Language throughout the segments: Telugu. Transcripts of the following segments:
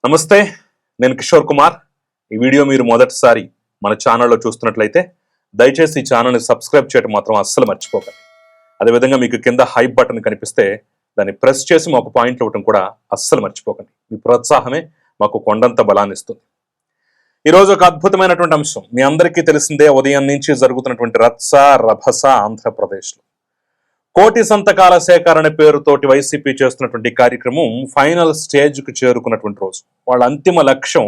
నమస్తే, నేను కిషోర్ కుమార్. ఈ వీడియో మీరు మొదటిసారి మన ఛానల్లో చూస్తున్నట్లయితే దయచేసి ఈ ఛానల్ని సబ్స్క్రైబ్ చేయడం మాత్రం అస్సలు మర్చిపోకండి. అదేవిధంగా మీకు కింద హైప్ బటన్ కనిపిస్తే దాన్ని ప్రెస్ చేసి మాకు పాయింట్లు ఇవ్వడం కూడా అస్సలు మర్చిపోకండి. మీ ప్రోత్సాహమే మాకు కొండంత బలాన్ని ఇస్తుంది. ఈరోజు ఒక అద్భుతమైనటువంటి అంశం. మీ అందరికీ తెలిసిందే, ఉదయం నుంచి జరుగుతున్నటువంటి రత్స రభస ఆంధ్రప్రదేశ్లో కోటి సంతకాల సేకరణ పేరుతోటి వైసీపీ చేస్తున్నటువంటి కార్యక్రమం ఫైనల్ స్టేజ్కి చేరుకున్నటువంటి రోజు. వాళ్ళ అంతిమ లక్ష్యం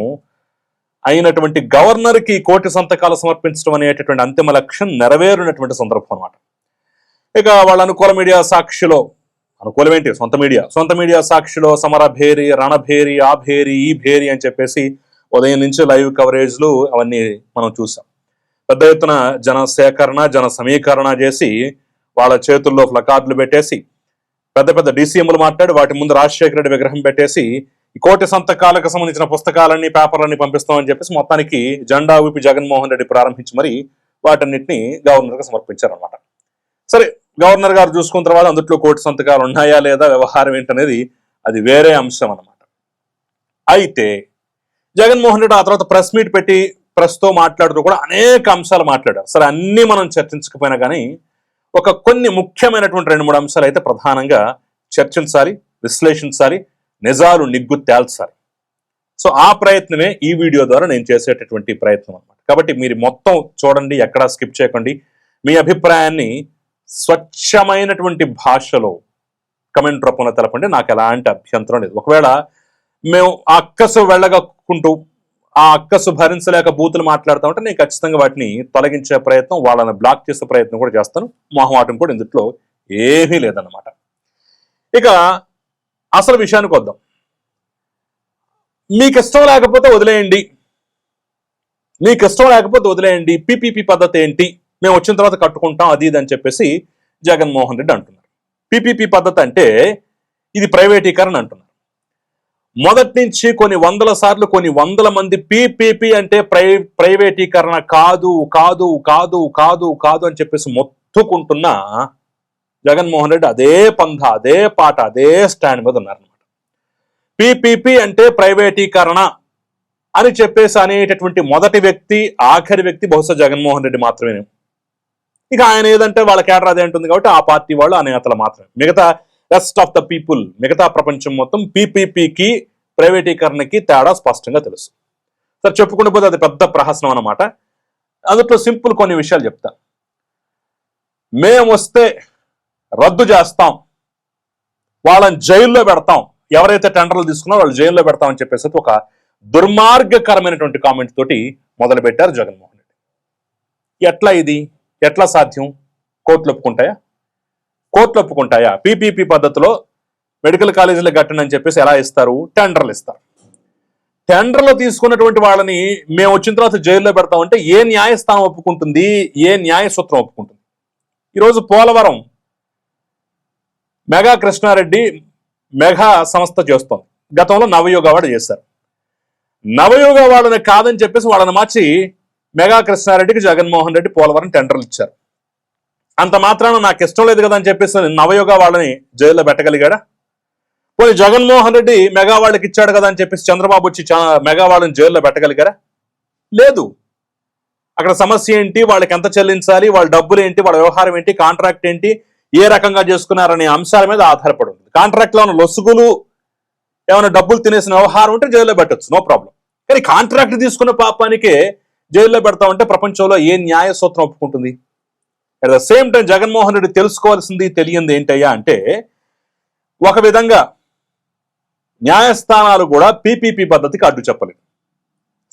అయినటువంటి గవర్నర్కి కోటి సంతకాలు సమర్పించడం అనేటటువంటి అంతిమ లక్ష్యం నెరవేరినటువంటి సందర్భం అన్నమాట. ఇక వాళ్ళ అనుకూల మీడియా సాక్షిలో, అనుకూలమేంటి సొంత మీడియా సాక్షిలో సమరభేరి, రణభేరి, ఆ భేరి, ఈ భేరి అని చెప్పేసి ఉదయం నుంచి లైవ్ కవరేజ్లు అవన్నీ మనం చూసాం. పెద్ద ఎత్తున జన సేకరణ, జన సమీకరణ చేసి వాళ్ళ చేతుల్లో ప్లకార్డులు పెట్టేసి పెద్ద పెద్ద డీసీఎంలు మాట్లాడి వాటి ముందు రాజశేఖర రెడ్డి విగ్రహం పెట్టేసి ఈ కోటి సంతకాలకు సంబంధించిన పుస్తకాలన్నీ, పేపర్లన్నీ పంపిస్తామని చెప్పేసి మొత్తానికి జెండా ఊపి జగన్మోహన్ రెడ్డి ప్రారంభించి మరి వాటన్నిటిని గవర్నర్కి సమర్పించారనమాట. సరే, గవర్నర్ గారు చూసుకున్న తర్వాత అందులో కోటి సంతకాలు ఉన్నాయా లేదా, వ్యవహారం ఏంటనేది అది వేరే అంశం అన్నమాట. అయితే జగన్మోహన్ రెడ్డి ఆ తర్వాత ప్రెస్ మీట్ పెట్టి ప్రెస్తో మాట్లాడుతూ కూడా అనేక అంశాలు మాట్లాడారు. సరే, అన్నీ మనం చర్చించకపోయినా కానీ ఒక కొన్ని ముఖ్యమైనటువంటి 2-3 అంశాలు అయితే ప్రధానంగా చర్చించాలి, విశ్లేషించాలి, నిజాలు నిగ్గు తేల్చాలి. సో ఆ ప్రయత్నమే ఈ వీడియో ద్వారా నేను చేసేటటువంటి ప్రయత్నం అన్నమాట. కాబట్టి మీరు మొత్తం చూడండి, ఎక్కడా స్కిప్ చేయకండి. మీ అభిప్రాయాన్ని స్వచ్ఛమైనటువంటి భాషలో కమెంట్ రూపంలో తెలపండి. నాకు ఎలాంటి అభ్యంతరం లేదు. ఒకవేళ మేము ఆ అక్కసు వెళ్ళగక్కుంటూ ఆ అక్కసు భరించలేక బూతులు మాట్లాడుతూ ఉంటే నేను ఖచ్చితంగా వాటిని తొలగించే ప్రయత్నం, వాళ్ళని బ్లాక్ చేసే ప్రయత్నం కూడా చేస్తాను. మొహమాటం కూడా ఇందులో ఏమీ లేదన్నమాట. ఇక అసలు విషయానికి వద్దాం. మీకు ఇష్టం లేకపోతే వదిలేయండి, పీపీపీ పద్ధతి ఏంటి, మేము వచ్చిన తర్వాత కట్టుకుంటాం, అది ఇది అని చెప్పేసి జగన్మోహన్ రెడ్డి అంటున్నారు. పీపీపీ పద్ధతి అంటే ఇది ప్రైవేటీకరణ అంటున్నారు. మొదటి నుంచి కొన్ని వందల సార్లు కొన్ని వందల మంది పీపీపీ అంటే ప్రైవేటీకరణ కాదు కాదు కాదు కాదు కాదు అని చెప్పేసి మొత్తుకుంటున్నా జగన్మోహన్ రెడ్డి అదే పంధ, అదే పాట, అదే స్టాండ్ మీద ఉన్నారనమాట. పీపీపీ అంటే ప్రైవేటీకరణ అని చెప్పేసి అనేటటువంటి మొదటి వ్యక్తి, ఆఖరి వ్యక్తి బహుశా జగన్మోహన్ రెడ్డి మాత్రమే. ఇక ఆయన ఏదంటే వాళ్ళ కేడర్ అదే ఉంటుంది కాబట్టి ఆ పార్టీ వాళ్ళు, ఆ నేతలు మాత్రమే. మిగతా రెస్ట్ ఆఫ్ ద పీపుల్, మిగతా ప్రపంచం మొత్తం పీపీపీకి ప్రైవేటీకరణకి తేడా స్పష్టంగా తెలుసు. సరే, చెప్పుకుంటూ పోతే అది పెద్ద ప్రహసనం అన్నమాట. అందులో సింపుల్ కొన్ని విషయాలు చెప్తా. మేము వస్తే రద్దు చేస్తాం, వాళ్ళని జైల్లో పెడతాం, ఎవరైతే టెండర్లు తీసుకున్నారో వాళ్ళు జైల్లో పెడతామని చెప్పేసి ఒక దుర్మార్గకరమైనటువంటి కామెంట్ తోటి మొదలు పెట్టారు జగన్మోహన్ రెడ్డి. ఎట్లా సాధ్యం? కోర్టులు ఒప్పుకుంటాయా? పీపీపీ పద్ధతిలో మెడికల్ కాలేజీలు కట్టండి అని చెప్పేసి ఎలా ఇస్తారు? టెండర్లు ఇస్తారు. టెండర్లు తీసుకున్నటువంటి వాళ్ళని మేము వచ్చిన తర్వాత జైల్లో పెడతామంటే ఏ న్యాయస్థానం ఒప్పుకుంటుంది? ఏ న్యాయ సూత్రం ఒప్పుకుంటుంది? ఈరోజు పోలవరం మెగా కృష్ణారెడ్డి మెగా సంస్థ చేస్తోంది. గతంలో నవయుగవాడు చేశారు. నవయుగవాడని కాదని చెప్పేసి వాళ్ళని మార్చి మెగా కృష్ణారెడ్డికి జగన్మోహన్ రెడ్డి పోలవరం టెండర్లు ఇచ్చారు. అంత మాత్రాన నాకు ఇష్టం లేదు కదా అని చెప్పేసి నవయుగ వాళ్ళని జైల్లో పెట్టగలిగాడా? పోనీ జగన్మోహన్ రెడ్డి మెగా వాళ్ళకి ఇచ్చాడు కదా అని చెప్పేసి చంద్రబాబు వచ్చి మెగా వాళ్ళని జైల్లో పెట్టగలిగారా? లేదు. అక్కడ సమస్య ఏంటి, వాళ్ళకి ఎంత చెల్లించాలి, వాళ్ళ డబ్బులు ఏంటి, వాళ్ళ వ్యవహారం ఏంటి, కాంట్రాక్ట్ ఏంటి, ఏ రకంగా చేసుకున్నారనే అంశాల మీద ఆధారపడి ఉంది. కాంట్రాక్ట్లో ఉన్న లొసుగులు, ఏమైనా డబ్బులు తినేసిన వ్యవహారం ఉంటే జైల్లో పెట్టచ్చు, నో ప్రాబ్లం. కానీ కాంట్రాక్ట్ తీసుకున్న పాపానికే జైల్లో పెడతామంటే ప్రపంచంలో ఏ న్యాయ సూత్రం ఒప్పుకుంటుంది? At the same time Jaganmohan Reddy తెలుసుకోవాల్సింది, తెలియంది ఏంటయ్యా అంటే, ఒక విధంగా న్యాయస్థానాలు కూడా పీపీపీ పద్ధతికి అడ్డు చెప్పలేదు.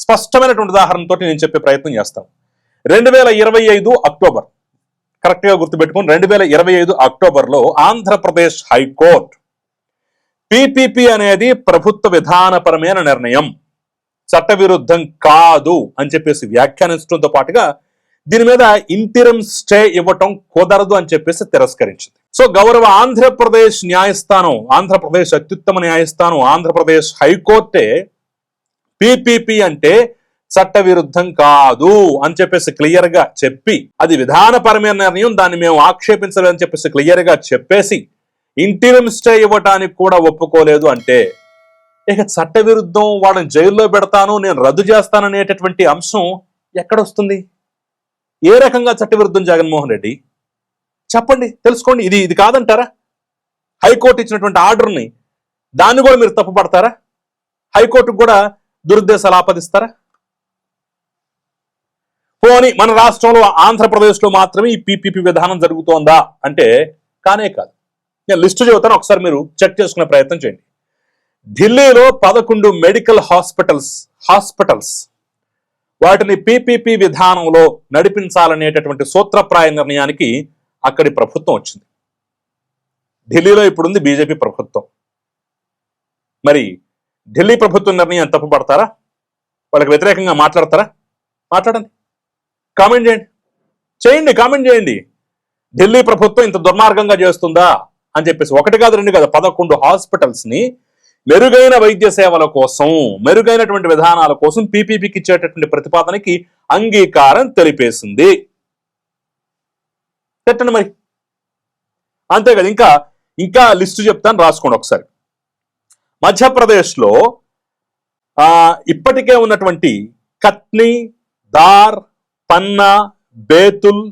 స్పష్టమైనటువంటి ఉదాహరణతో నేను చెప్పే ప్రయత్నం చేస్తాను. 2025 అక్టోబర్, కరెక్ట్గా గుర్తుపెట్టుకుని, 2025 అక్టోబర్లో ఆంధ్రప్రదేశ్ హైకోర్టు పీపీపీ అనేది ప్రభుత్వ విధానపరమైన నిర్ణయం, చట్టవిరుద్ధం కాదు అని చెప్పేసి వ్యాఖ్యానించడంతో పాటుగా దీని మీద ఇంటిరం స్టే ఇవ్వటం కుదరదు అని చెప్పేసి తిరస్కరించింది. సో గౌరవ ఆంధ్రప్రదేశ్ న్యాయస్థానం, ఆంధ్రప్రదేశ్ అత్యుత్తమ న్యాయస్థానం, ఆంధ్రప్రదేశ్ హైకోర్టే పీపీపీ అంటే చట్టవిరుద్ధం కాదు అని చెప్పేసి క్లియర్ గా చెప్పి, అది విధానపరమైన నిర్ణయం, దాన్ని మేము ఆక్షేపించలేదని చెప్పేసి క్లియర్ గా చెప్పేసి ఇంటిరం స్టే ఇవ్వటానికి కూడా ఒప్పుకోలేదు అంటే ఇక చట్ట విరుద్ధం, వాళ్ళని జైల్లో పెడతాను, నేను రద్దు చేస్తాననేటటువంటి అంశం ఎక్కడొస్తుంది? ఏ రకంగా చట్టవిరుద్ధం జగన్మోహన్ రెడ్డి? చెప్పండి, తెలుసుకోండి. ఇది కాదంటారా? హైకోర్టు ఇచ్చినటువంటి ఆర్డర్ని దాన్ని కూడా మీరు తప్పుపడతారా? హైకోర్టుకు కూడా దురుద్దేశాలు ఆపాదిస్తారా? పోనీ మన రాష్ట్రంలో ఆంధ్రప్రదేశ్లో మాత్రమే ఈ పీపీపీ విధానం జరుగుతోందా అంటే కానే కాదు. నేను లిస్టు చెబుతాను, ఒకసారి మీరు చెక్ చేసుకునే ప్రయత్నం చేయండి. ఢిల్లీలో 11 మెడికల్ హాస్పిటల్స్ వాటిని పీపీపీ విధానంలో నడిపించాలనేటటువంటి సూత్రప్రాయ నిర్ణయానికి అక్కడి ప్రభుత్వం వచ్చింది. ఢిల్లీలో ఇప్పుడుంది బీజేపీ ప్రభుత్వం. మరి ఢిల్లీ ప్రభుత్వం నిర్ణయం తప్పుపడతారా? వాళ్ళకి వ్యతిరేకంగా మాట్లాడతారా? మాట్లాడండి, కామెంట్ చేయండి, కామెంట్ చేయండి. ఢిల్లీ ప్రభుత్వం ఇంత దుర్మార్గంగా చేస్తుందా అని చెప్పేసి. 1 కాదు 2 కాదు, 11 హాస్పిటల్స్ ని మెరుగైన వైద్య సేవల కోసం, మెరుగైనటువంటి విధానాల కోసం పీపీపీకి ఇచ్చేటటువంటి ప్రతిపాదనకి అంగీకారం తెలిపేసింది. పెట్టండి మరి. అంతేకాదు, ఇంకా లిస్టు చెప్తాను, రాసుకోండి ఒకసారి. మధ్యప్రదేశ్లో ఇప్పటికే ఉన్నటువంటి కత్ని, దార్, పన్నా, బేతుల్,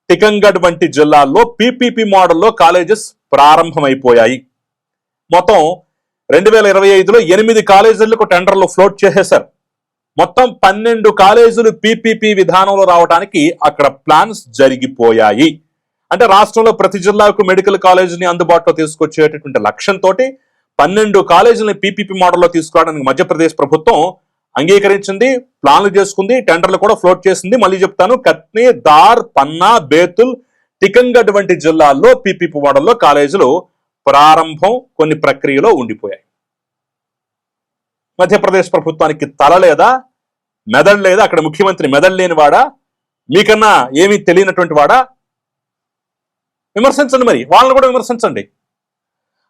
టికంగఢ్ వంటి జిల్లాల్లో పీపీపీ మోడల్లో కాలేజెస్ ప్రారంభమైపోయాయి. మొత్తం 2025లో 8 కాలేజీలకు టెండర్లు ఫ్లోట్ చేసేశారు. మొత్తం 12 కాలేజీలు పీపీపీ విధానంలో రావడానికి అక్కడ ప్లాన్స్ జరిగిపోయాయి. అంటే రాష్ట్రంలో ప్రతి జిల్లాకు మెడికల్ కాలేజీని అందుబాటులో తీసుకొచ్చేటటువంటి లక్ష్యంతో 12 కాలేజీలని పీపీపీ మోడల్లో తీసుకురావడానికి మధ్యప్రదేశ్ ప్రభుత్వం అంగీకరించింది, ప్లాన్లు చేసుకుంది, టెండర్లు కూడా ఫ్లోట్ చేసింది. మళ్ళీ చెప్తాను, కత్ని, దార్, పన్నా, బేతుల్, టికంగఢ్ వంటి జిల్లాల్లో పీపీపీ మోడల్లో కాలేజీలు ప్రారంభం కొన్ని ప్రక్రియలో ఉండిపోయాయి. మధ్యప్రదేశ్ ప్రభుత్వానికి తల లేదా, మెదడు లేదా? అక్కడ ముఖ్యమంత్రి మెదడు లేని వాడా? మీకన్నా ఏమీ తెలియనటువంటి వాడా? విమర్శించండి, మరి వాళ్ళని కూడా విమర్శించండి.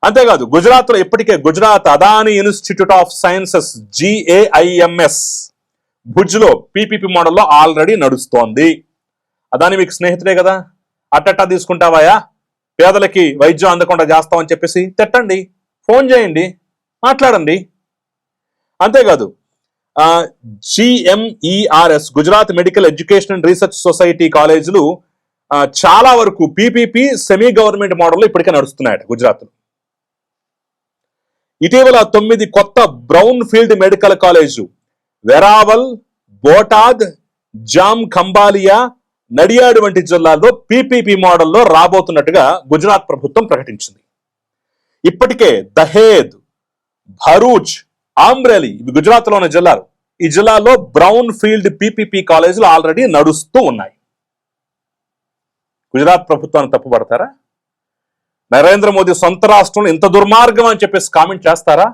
అంతేకాదు, గుజరాత్లో ఇప్పటికే Gujarat Adani institute of sciences GAIMS భుజ్లో పీపీపీ మోడల్లో ఆల్రెడీ నడుస్తోంది. అదానీ మీకు స్నేహితుడే కదా, అట్టట్టా తీసుకుంటావాయా, పేదలకి వైద్యం అందకుండా చేస్తామని చెప్పేసి తిట్టండి, ఫోన్ చేయండి, మాట్లాడండి. అంతేకాదు, GMERS Gujarat medical education and research society కాలేజీలు చాలా వరకు పీపీపీ సెమీ గవర్నమెంట్ మోడల్లో ఇప్పటికే నడుస్తున్నాయట గుజరాత్లో. ఇటీవల 9 కొత్త brownfield medical college Veraval, Botad, Jam Khambhalia, Nadiad వంటి జిల్లాల్లో పీపీపీ మోడల్లో రాబోతున్నట్టుగా గుజరాత్ ప్రభుత్వం ప్రకటించింది. ఇప్పటికే దహేద్, భరూచ్, ఆమ్రేలి ఇవి గుజరాత్లో ఉన్న జిల్లాలు. ఈ జిల్లాలో బ్రౌన్ ఫీల్డ్ పీపీపీ కాలేజీలు ఆల్రెడీ నడుస్తూ ఉన్నాయి. గుజరాత్ ప్రభుత్వాన్ని తప్పుపడతారా? నరేంద్ర మోదీ సొంత రాష్ట్రంలో ఇంత దుర్మార్గం అని చెప్పేసి కామెంట్ చేస్తారా?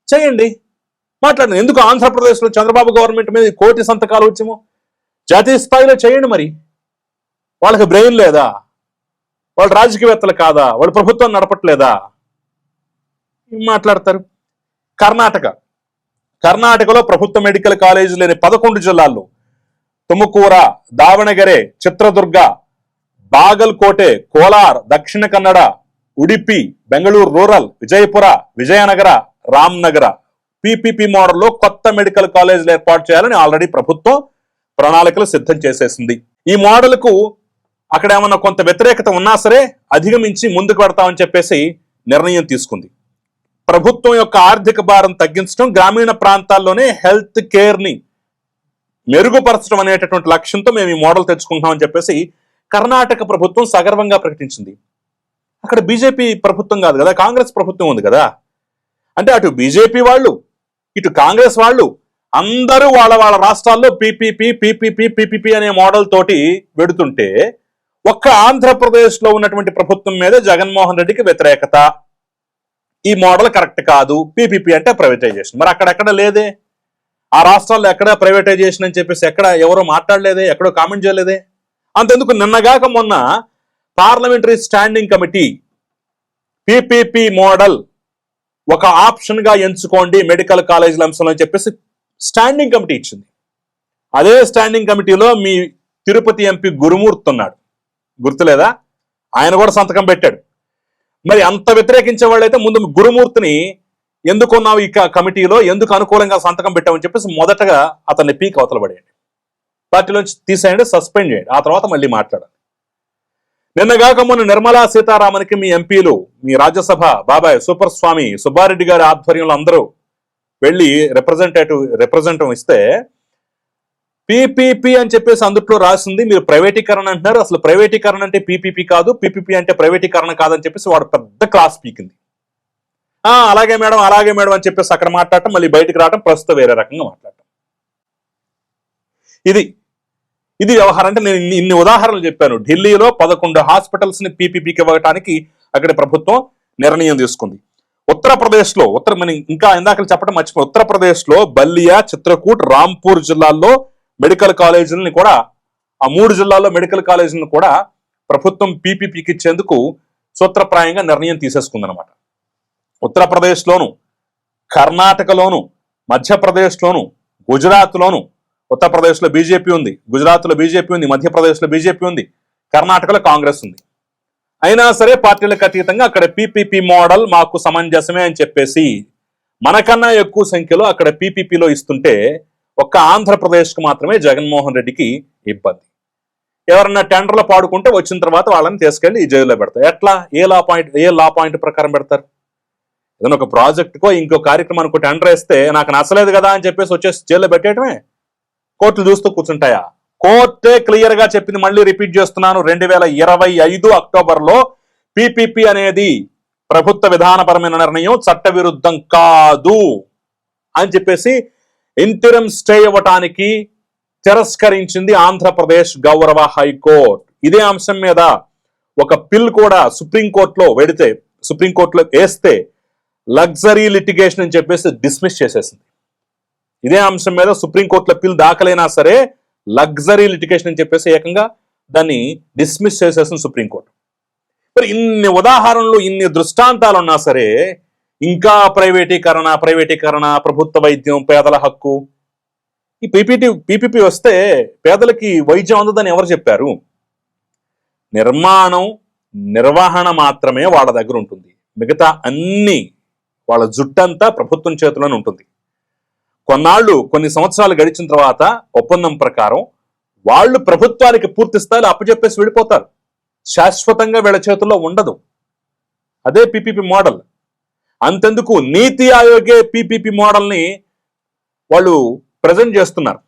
చేయండి, మాట్లాడండి. ఎందుకు ఆంధ్రప్రదేశ్లో చంద్రబాబు గవర్నమెంట్ మీద 1 కోటి సంతకాలు వచ్చేమో జాతీయ స్థాయిలో చేయండి. మరి వాళ్ళకి బ్రెయిన్ లేదా? వాళ్ళు రాజకీయవేత్తలు కాదా? వాళ్ళు ప్రభుత్వం నడపట్లేదా? మాట్లాడతారు. కర్ణాటకలో ప్రభుత్వ మెడికల్ కాలేజీ లేని 11 జిల్లాల్లో తుముకూర, దావణಗೆರೆ, చిత్రదుర్గ, బాగల్కోటೆ, కోలార్, దక్షిణ కన్నడ, ఉడిపి, బెంగళూరు రూరల్, విజయపుర, విజయనగర, రామ్నగర పీపీపీ మోడల్లో కొత్త మెడికల్ కాలేజీలు ఏర్పాటు చేయాలని ఆల్రెడీ ప్రభుత్వం ప్రణాళికలు సిద్ధం చేసేసింది. ఈ మోడల్కు అక్కడ ఏమన్నా కొంత వ్యతిరేకత ఉన్నా సరే అధిగమించి ముందుకు పెడతామని చెప్పేసి నిర్ణయం తీసుకుంది. ప్రభుత్వం యొక్క ఆర్థిక భారం తగ్గించడం, గ్రామీణ ప్రాంతాల్లోనే హెల్త్ కేర్ ని మెరుగుపరచడం అనేటటువంటి లక్ష్యంతో మేము ఈ మోడల్ తెచ్చుకుంటామని చెప్పేసి కర్ణాటక ప్రభుత్వం సగర్వంగా ప్రకటించింది. అక్కడ బీజేపీ ప్రభుత్వం కాదు కదా, కాంగ్రెస్ ప్రభుత్వం ఉంది కదా. అంటే అటు బీజేపీ వాళ్ళు, ఇటు కాంగ్రెస్ వాళ్ళు అందరూ వాళ్ళ రాష్ట్రాల్లో పీపీపీ అనే మోడల్ తోటి వెడుతుంటే ఒక్క ఆంధ్రప్రదేశ్ లో ఉన్నటువంటి ప్రభుత్వం మీద జగన్మోహన్ రెడ్డికి వ్యతిరేకత. ఈ మోడల్ కరెక్ట్ కాదు, పీపీపీ అంటే ప్రైవేటైజేషన్. మరి అక్కడెక్కడ లేదే, ఆ రాష్ట్రాల్లో ఎక్కడ ప్రైవేటైజేషన్ అని చెప్పేసి ఎక్కడ ఎవరో మాట్లాడలేదే, ఎక్కడో కామెంట్ చేయలేదే. అంతెందుకు, నిన్నగాక మొన్న parliamentary standing committee PPP model ఒక ఆప్షన్ గా ఎంచుకోండి మెడికల్ కాలేజీల అంశంలో అని చెప్పేసి స్టాండింగ్ కమిటీ ఇచ్చింది. అదే స్టాండింగ్ కమిటీలో మీ తిరుపతి ఎంపీ గురుమూర్తి ఉన్నాడు, గుర్తులేదా? ఆయన కూడా సంతకం పెట్టాడు. మరి అంత వ్యతిరేకించే వాళ్ళైతే ముందు గురుమూర్తిని ఎందుకున్నావు ఈ కమిటీలో, ఎందుకు అనుకూలంగా సంతకం పెట్టామని చెప్పేసి మొదటగా అతన్ని పీక్ అవతల పడేయండి, పార్టీలోంచి తీసేయండి, సస్పెండ్ చేయండి, ఆ తర్వాత మళ్ళీ మాట్లాడాలి. నిన్నగాక మొన్న నిర్మలా సీతారామన్కి మీ ఎంపీలు, మీ రాజ్యసభ బాబాయ్ సూపర్ స్వామి సుబ్బారెడ్డి గారి ఆధ్వర్యంలో అందరూ వెళ్ళి రిప్రజెంటేటివ్ ఇస్తే పీపీపీ అని చెప్పేసి అందుట్లో రాసింది మీరు ప్రైవేటీకరణ అంటున్నారు, అసలు ప్రైవేటీకరణ అంటే పీపీపీ కాదు, పీపీపీ అంటే ప్రైవేటీకరణ కాదని చెప్పేసి వాడు పెద్ద క్లాస్ పీకింది. అలాగే మేడం అని చెప్పేసి అక్కడ మాట్లాడటం, మళ్ళీ బయటకు రావడం, ప్రస్తుతం వేరే రకంగా మాట్లాడటం. ఇది వ్యవహారం. అంటే నేను ఇన్ని ఉదాహరణలు చెప్పాను. ఢిల్లీలో 11 హాస్పిటల్స్ ని పీపీపీకి ఇవ్వడానికి అక్కడ ప్రభుత్వం నిర్ణయం తీసుకుంది. ఉత్తరప్రదేశ్లో ఇంకా ఇందాక చెప్పడం మర్చిపోయి, ఉత్తరప్రదేశ్లో బల్లియా, చిత్రకూట్, రాంపూర్ జిల్లాల్లో మెడికల్ కాలేజీలని కూడా, ఆ 3 జిల్లాల్లో మెడికల్ కాలేజీలను కూడా ప్రభుత్వం పీపీపీకి ఇచ్చేందుకు సూత్రప్రాయంగా నిర్ణయం తీసేసుకుందనమాట. ఉత్తరప్రదేశ్లోను, కర్ణాటకలోను, మధ్యప్రదేశ్లోను, గుజరాత్లోను, ఉత్తరప్రదేశ్లో బీజేపీ ఉంది, గుజరాత్లో బీజేపీ ఉంది, మధ్యప్రదేశ్లో బీజేపీ ఉంది, కర్ణాటకలో కాంగ్రెస్ ఉంది. అయినా సరే పార్టీలకు అతీతంగా అక్కడ పీపీపీ మోడల్ మాకు సమంజసమే అని చెప్పేసి మనకన్నా ఎక్కువ సంఖ్యలో అక్కడ పీపీపీలో ఇస్తుంటే ఒక్క ఆంధ్రప్రదేశ్కు మాత్రమే జగన్మోహన్ రెడ్డికి ఇబ్బంది. ఎవరన్నా టెండర్లు పాడుకుంటే వచ్చిన తర్వాత వాళ్ళని తీసుకెళ్లి ఈ జైల్లో పెడతారు. ఎట్లా? ఏ లా పాయింట్ ప్రకారం పెడతారు? ఏదైనా ఒక ప్రాజెక్టుకో ఇంకో కార్యక్రమానికి టెండర్ వేస్తే నాకు నచ్చలేదు కదా అని చెప్పేసి వచ్చేసి జైల్లో పెట్టేయటమే. కోర్టులు చూస్తూ కూర్చుంటాయా? కోర్టే క్లియర్ గా చెప్పింది, మళ్ళీ రిపీట్ చేస్తున్నాను, 2025 అక్టోబర్లో పీపీపీ అనేది ప్రభుత్వ విధానపరమైన నిర్ణయం, చట్టవిరుద్ధం కాదు అని చెప్పేసి ఇంటరిమ్ స్టే ఇవ్వటానికి తిరస్కరించింది ఆంధ్రప్రదేశ్ గౌరవ హైకోర్టు. ఇదే అంశం మీద ఒక పిల్ కూడా సుప్రీంకోర్టులో వేస్తే లగ్జరీ లిటిగేషన్ అని చెప్పేసి డిస్మిస్ చేసేసింది. ఇదే అంశం మీద సుప్రీంకోర్టులో పిల్ దాఖలైనా సరే లగ్జరీ లిటిగేషన్ అని చెప్పేసి ఏకంగా దాన్ని డిస్మిస్ చేసేసింది సుప్రీంకోర్టు. మరి ఇన్ని ఉదాహరణలు, ఇన్ని దృష్టాంతాలు ఉన్నా సరే ఇంకా ప్రైవేటీకరణ, ప్రభుత్వ వైద్యం, పేదల హక్కు. ఈ పీపీపీ వస్తే పేదలకి వైద్యం అందదని ఎవరు చెప్పారు? నిర్వహణ మాత్రమే వాళ్ళ దగ్గర ఉంటుంది, మిగతా అన్ని వాళ్ళ జుట్టంతా ప్రభుత్వం చేతిలోనే ఉంటుంది. కొన్ని సంవత్సరాలు గడిచిన తర్వాత ఒప్పందం ప్రకారం వాళ్ళు ప్రభుత్వానికి పూర్తి స్థాయిలో అప్పచెప్పేసి వెళ్ళిపోతారు. శాశ్వతంగా వీళ్ళ చేతుల్లో ఉండదు. అదే పీపీపీ మోడల్. అంతెందుకు, నీతి ఆయోగే పీపీపీ మోడల్ని వాళ్ళు ప్రజెంట్ చేస్తున్నారు,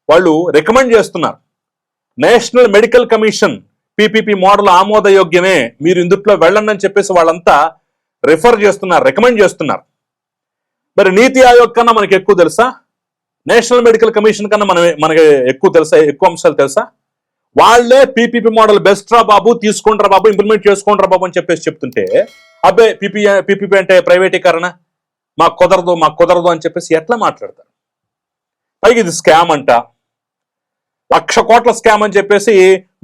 వాళ్ళు రికమెండ్ చేస్తున్నారు. National medical commission PPP model ఆమోదయోగ్యమే, మీరు ఇందుట్లో వెళ్ళండి అని చెప్పేసి వాళ్ళంతా రికమెండ్ చేస్తున్నారు. మరి నీతి ఆయోగ్ కన్నా మనకి ఎక్కువ తెలుసా? నేషనల్ మెడికల్ కమిషన్ కన్నా మనకి ఎక్కువ అంశాలు తెలుసా? వాళ్లే పీపీపీ మోడల్ బెస్ట్ రా బాబు, తీసుకుంటారా బాబు, ఇంప్లిమెంట్ చేసుకుంటారా బాబు అని చెప్పేసి చెప్తుంటే, అబ్బే పీపీపీ అంటే ప్రైవేటీకరణ, మాకు కుదరదు అని చెప్పేసి ఎట్లా మాట్లాడతారు? పైకి ఇది స్కామ్ అంట, 1,00,000 కోట్ల స్కామ్ అని చెప్పేసి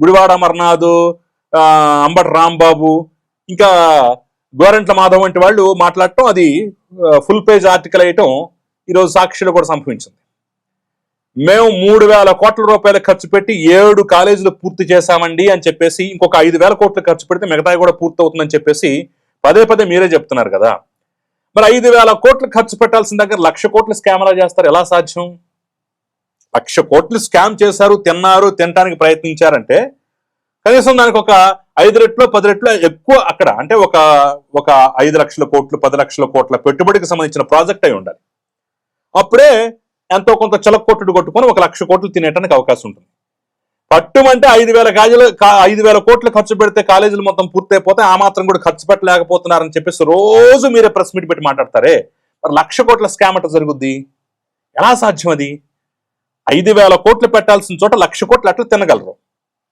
గుడివాడ అమర్నాథ్, అంబటి రాంబాబు, ఇంకా గోరంట్ల మాధవ్ వంటి వాళ్ళు మాట్లాడటం, అది ఫుల్ పేజ్ ఆర్టికల్ అయ్యటం ఈరోజు సాక్షిలో కూడా సంభవించింది. మేము 3,000 కోట్ల రూపాయలు ఖర్చు పెట్టి 7 కాలేజీలు పూర్తి చేశామండి అని చెప్పేసి, ఇంకొక 5,000 కోట్లు ఖర్చు పెడితే మిగతా కూడా పూర్తి అవుతుందని చెప్పేసి పదే మీరే చెప్తున్నారు కదా. మరి 5,000 కోట్లు ఖర్చు పెట్టాల్సిన దగ్గర 1,00,000 కోట్లు స్కామ్ ఎలా చేస్తారు? ఎలా సాధ్యం? 1,00,000 కోట్లు స్కామ్ చేశారు, తినటానికి ప్రయత్నించారంటే కనీసం దానికి ఒక 5 రెట్లు 10 రెట్లు ఎక్కువ అక్కడ, అంటే ఒక 5 లక్షల కోట్లు 10 లక్షల కోట్ల పెట్టుబడికి సంబంధించిన ప్రాజెక్ట్ అయి ఉండాలి. అప్పుడే ఎంతో కొంత చిలక కొట్టుడు కొట్టుకొని 1,00,000 కోట్లు తినేటానికి అవకాశం ఉంటుంది. పట్టుమంటే 5,000 కోట్లు ఖర్చు పెడితే కాలేజీలు మొత్తం పూర్తయిపోతే ఆ మాత్రం కూడా ఖర్చు పెట్టలేకపోతున్నారని చెప్పేసి రోజు మీరే ప్రెస్ మీట్ పెట్టి మాట్లాడతారే. మరి 1,00,000 కోట్ల స్కామ్ అట్లా జరుగుద్ది? ఎలా సాధ్యం అది? 5,000 కోట్లు పెట్టాల్సిన చోట 1,00,000 కోట్లు అట్లా తినగలరు?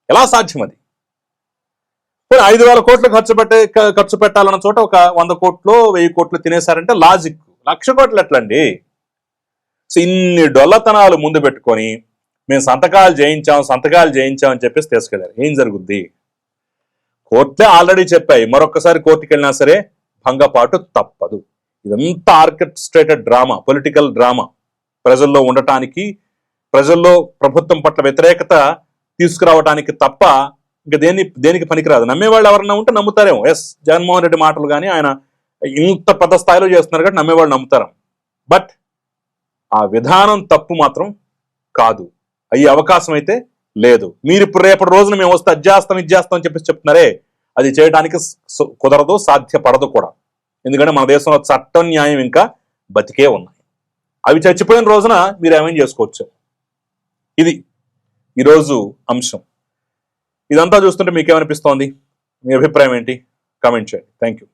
ఎలా సాధ్యం అది? 5,000 కోట్లు ఖర్చు పెట్టాలన్న చోట ఒక 100 కోట్లు 1000 కోట్లు తినేశారంటే లాజిక్. 1,00,000 కోట్లు ఎట్లండి? సో ఇన్ని డొల్లతనాలు ముందు పెట్టుకొని మేము సంతకాలు చేయించాం అని చెప్పేసి తీసుకెళ్ళారు. ఏం జరుగుద్ది? కోర్టులే ఆల్రెడీ చెప్పాయి, మరొకసారి కోర్టుకి వెళ్ళినా సరే భంగపాటు తప్పదు. ఇదంతా ఆర్కెస్ట్రేటెడ్ డ్రామా, పొలిటికల్ డ్రామా. ప్రజల్లో ఉండటానికి, ప్రజల్లో ప్రభుత్వం పట్ల వ్యతిరేకత తీసుకురావటానికి తప్ప ఇంకా దేనికి పనికిరాదు. నమ్మేవాళ్ళు ఎవరన్నా ఉంటే నమ్ముతారేమో, ఎస్ జగన్మోహన్ రెడ్డి మాటలు కానీ ఆయన ఇంత పెద్ద స్థాయిలో చేస్తున్నారు కాబట్టి నమ్మేవాళ్ళు నమ్ముతారు. బట్ ఆ విధానం తప్పు మాత్రం కాదు. అయ్యే అవకాశం అయితే లేదు. మీరు ఇప్పుడు రేపటి రోజున మేము వస్తే అది చేస్తాం ఇది చేస్తాం అని చెప్పేసి చెప్తున్నారే, అది చేయడానికి కుదరదు, సాధ్యపడదు కూడా. ఎందుకంటే మన దేశంలో చట్టం న్యాయం ఇంకా బతికే ఉన్నాయి. అవి చచ్చిపోయిన రోజున మీరు ఏమైనా చేసుకోవచ్చు. ఇది ఈరోజు అంశం. ఇదంతా చూస్తుంటే మీకేమనిపిస్తోంది? మీ అభిప్రాయం ఏంటి? కామెంట్ చేయండి. Thank you.